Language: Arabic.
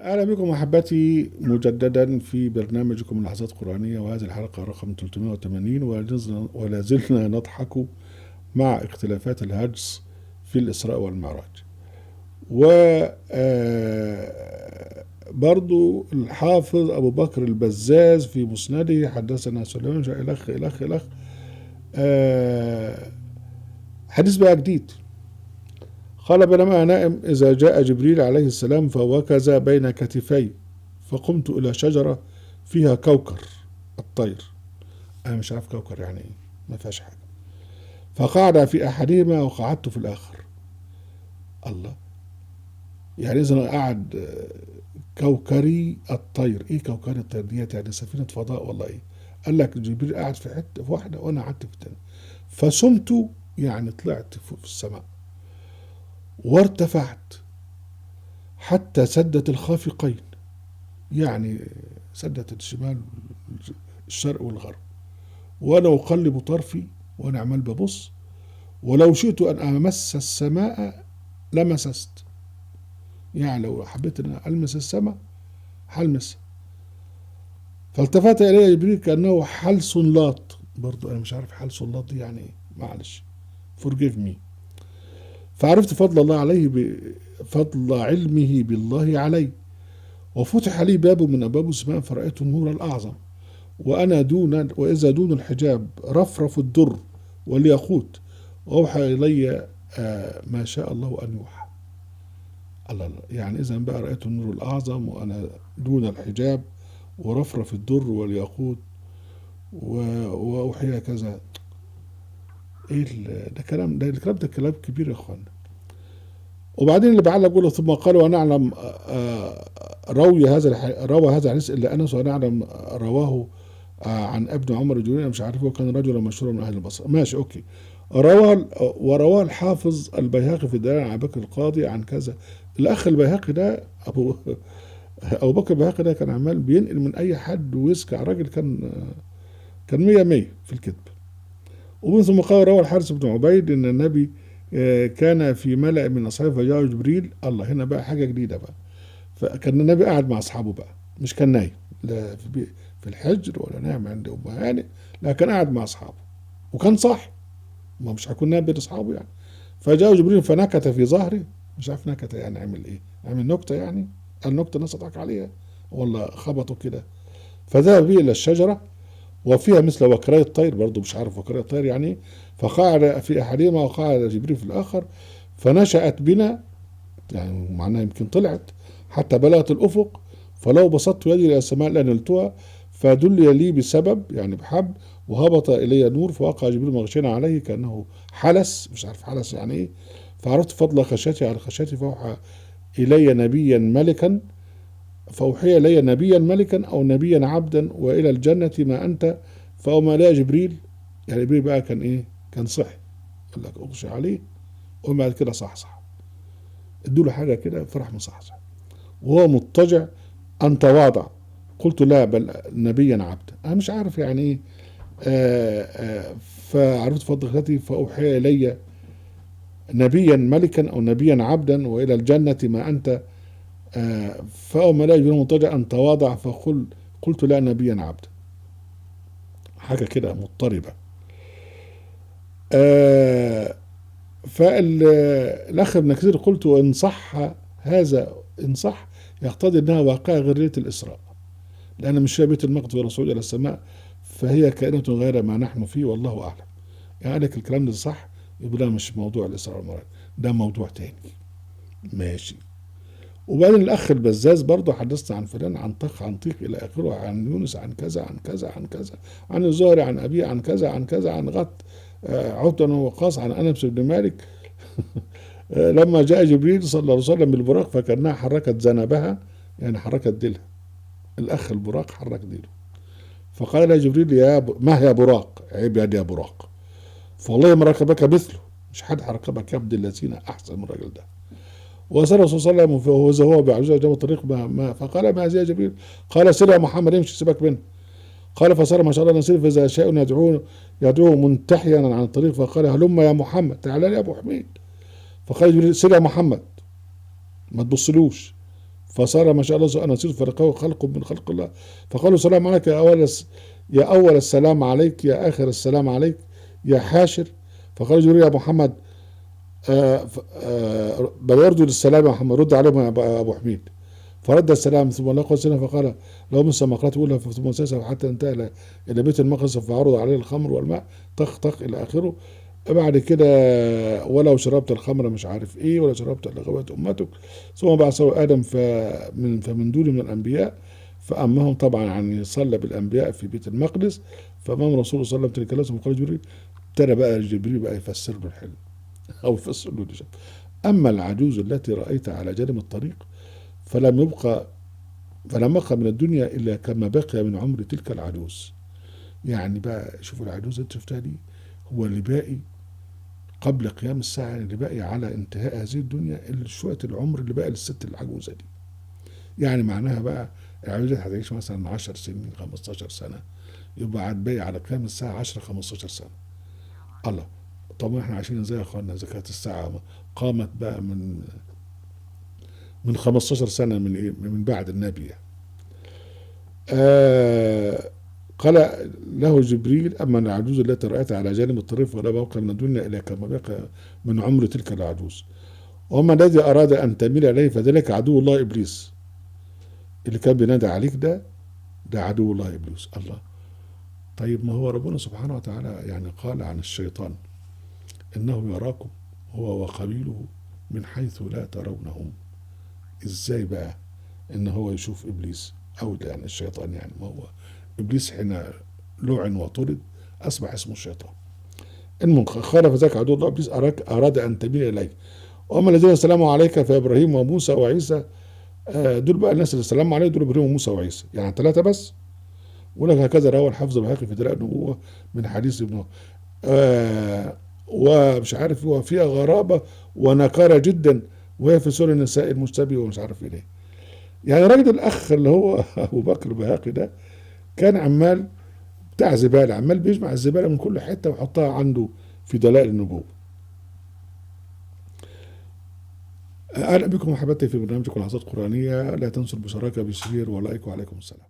أهلا بكم أحبتي مجددا في برنامجكم لحظات قرآنية، وهذه الحلقة رقم 380، ولا زلنا نضحك مع اختلافات الهجس في الإسراء والمعراج. و برضو الحافظ أبو بكر البزاز في مسنده حدثنا سليمان إلخ حديث بقى جديد. قال: بينما نائم إذا جاء جبريل عليه السلام فوكز بين كتفي، فقمت إلى شجرة فيها كوكر الطير. أنا مش عارف كوكر يعني إيه، ما فيهاش حاجة. فقعد في أحدهما وقعدت في الآخر. الله، يعني إذا قعد كوكري الطير. إيه كوكري الطير ديت؟ يعني سفينة فضاء ولا إيه؟ قال لك جبريل قاعد في حتة في واحدة وأنا قعدت في التانية، فسمت يعني طلعت فوق في السماء وارتفعت حتى سدت الخافقين، يعني سدت الشمال الشرق والغرب، وانا اقلب طرفي وانا عمال ببص، ولو شئت ان امس السماء لمسست. يعني لو حبيت ان المس السماء هلمس. فالتفت الي جبريل كانه حل صنلاط. برضو انا مش عارف حل صنلاط دي يعني ايه، معلش forgive me. فعرفت فضل الله عليه بفضل علمه بالله علي، وفتح لي باب من ابواب السماء فرأيت النور الاعظم، وإذا دون الحجاب رفرف الدر والياقوت، وأوحى إلي ما شاء الله أن يوحى. الله الله، يعني إذا بقى رأيت النور الأعظم وأنا دون الحجاب ورفرف الدر والياقوت وأوحي كذا. إيه ده كلام، ده كلام كبير يا إخوانا. وبعدين اللي بعلق بيقول: ثم قال: ونعلم روى هذا الحديث إلا أنس، ونعلم رواه عن ابن عمر الجنوني، مش عارف، هو كان رجلا مشهورا من اهل البصره. ماشي اوكي. وروى الحافظ البيهقي في دلائل على بكر القاضي عن كذا. الاخ البيهقي ده ابو بكر البيهقي ده كان عمال بينقل من اي حد ويسكع. راجل كان 100 في الكذب. ومن ثم قال: روى الحارث بن عبيد ان النبي كان في ملأ من اصحابه فجاء جبريل. الله، هنا بقى حاجه جديده بقى. فكان النبي قاعد مع اصحابه بقى، مش كان نايم لا في الحجر ولا نايم عند ام هانئ، لا كان قاعد مع اصحابه وكان صاحي، ما مش هيكون نايم بين اصحابه يعني. فجاء جبريل فنكت في ظهري. مش عارف نكت يعني عمل ايه، عمل نكته يعني، النكته الناس تضحك عليها ولا خبطوا كده. فذهب بي الى الشجره وفيها مثل وكراء الطير، برضه مش عارف وكراء الطير يعني ايه. فقعد في احدهما وقعد جبريل في الاخر، فنشأت بنا، يعني معناها يمكن طلعت حتى بلغت الأفق، فلو بسطت يدي إلى السماء لنلتها، فدلي لي بسبب يعني بحبل، وهبط إلي نور، فوقع جبريل مغشينا عليه كأنه حلس. مش عارف حلس يعني إيه. فعرفت فضل خشيتي على خشيتي، فأوحى إلي نبيا ملكا، فأوحي إلي نبيا ملكا أو نبيا عبدا، وإلى الجنة ما أنت. فأوما لا جبريل، يعني جبريل بقى كان إيه، كان صحي، قال لك أغشي عليه، وبعد كده صح ادوا له حاجة كده فرح مصحصح وهو مضطجع أن تواضع. قلت: لا، بل نبيا عبدا. أنا مش عارف يعني إيه. فعرفت فضل خلتي، فأوحي إلي نبيا ملكا أو نبيا عبدا، وإلى الجنة ما أنت. فأوما لا يجبر مضطجع أن تواضع، قلت: لا، نبيا عبدا. حاجة كده مضطربة. فالأخ ابن كثير قلت: وإن صح هذا، إن صح يقتضي أنها واقعة غير ليلة الإسراء، لأن مش هي بيت المقدس ولا صعود إلى السماء، فهي كائنة غير ما نحن فيه، والله أعلم. يعني لك الكلام ده صح، يبقى ده مش موضوع الإسراء والمعراج، ده موضوع تاني. ماشي. وبعدين الأخ البزاز برضه حدثنا عن فلان عن طخ عن طيق إلى آخره، عن يونس عن كذا عن كذا عن كذا، عن الزهري عن أبيه عن كذا عن كذا، عن غط عتبة وقاص عن أنس بن مالك لما جاء جبريل صلى الله عليه وسلم بالبراق فكأنها حركت ذنبها، يعني حركت ديلها. الأخ البراق حرك ديله، فقال يا جبريل: ما هي براق، عيب يا براق، فوالله ما ركبك مثله، مش حد ركبك يا ابن الذين احسن من الراجل ده. وسال الرسول صلى الله عليه وسلم فهو بعجوزه جنب الطريق فقال: ما هذه يا جبريل؟ قال: سر يا محمد، امشي سيبك منه. قال: فسار ما شاء الله نسير، فاذا شيء يدعوه منتحيا عن الطريق، فقال: هلم يا محمد، تعالى لي يا ابو حميد. فقال جبريل: سر يا محمد، ما تبصلوش. فصار ما شاء الله نصير فرقه خلق من خلق الله. فقالوا سلام عليك يا أول السلام عليك، يا آخر السلام عليك، يا حاشر. فقال جبريل يا محمد بل يرجو للسلام يا محمد، رد عليهم يا أبو حميد. فرد السلام ثم لقى السلام فقال لو مثل ما قرأت أولى ثم سلسل حتى انتهى إلى بيت المقدس فعرض عليه الخمر والماء طخ طخ إلى آخره. بعد كده ولو شربت الخمر مش عارف ايه، ولا شربت لغوات امتك. ثم بعثه ادم فمن دون من الانبياء فامهم طبعا، يعني صلى بالانبياء في بيت المقدس. فامام الرسول صلى الله عليه وسلم تلك الليله. قال جبريل، ابتدى بقى جبريل بقى يفسر له الحلم او يفسر له الشيء. اما العجوز التي رايت على جانب الطريق فلم يبقى فلم يبقى من الدنيا الا كما بقي من عمر تلك العجوز. يعني بقى شوفوا العجوز اللي شفتها دي، هو اللي باقي قبل قيام الساعة، اللي باقي على انتهاء هذه الدنيا شوية العمر اللي باقي للست العجوزة دي. يعني معناها بقى العجوزة دي هتعيش مثلا 10 سنين 15 سنة، يبقى عاد باقي على قيام الساعة 10 15 سنة. الله. طب احنا عايشين ازاي يا اخوانا اذا كانت الساعة قامت بقى من 15 سنة من ايه، من بعد النبي يعني. آه قال له جبريل اما العجوز التي رأيتها على جانب الطريق فلا بقى من الدنيا الى كما بقى من عمر تلك العجوز. وما الذي أراد أن تميل إليه فذلك عدو الله إبليس. اللي كان بينادي عليك ده عدو الله إبليس. الله. طيب ما هو ربنا سبحانه وتعالى يعني قال عن الشيطان إنه يراكم هو وقبيله من حيث لا ترونهم. إزاي بقى إن هو يشوف إبليس أو يعني الشيطان؟ يعني ما هو إبليس حين لعن وطرد أصبح اسمه الشيطان. إن خالف ذاك عدو الله إبليس أراد أن تميل إليه. وأما الذين سلموا عليك فإبراهيم وموسى وعيسى، دول بقى الناس اللي سلموا عليه دول ابراهيم وموسى وعيسى، يعني ثلاثه بس. ولك هكذا روى الحافظ البيهقي في دلاء النبوه من حديث ابن ومش عارف هو فيها غرابه ونكاره جدا، وهي في سور النساء المشتبه ومش عارف ايه. يعني راجل الاخ اللي هو ابو بكر البيهقي ده كان عمال بتاع زباله، عمال بيجمع الزباله من كل حته ويحطها عنده في دلائل النبوه. اهلا بكم احبتي في برنامجكم لحظات قرانيه. لا تنسوا المشاركه بشير ولايك، وعليكم السلام.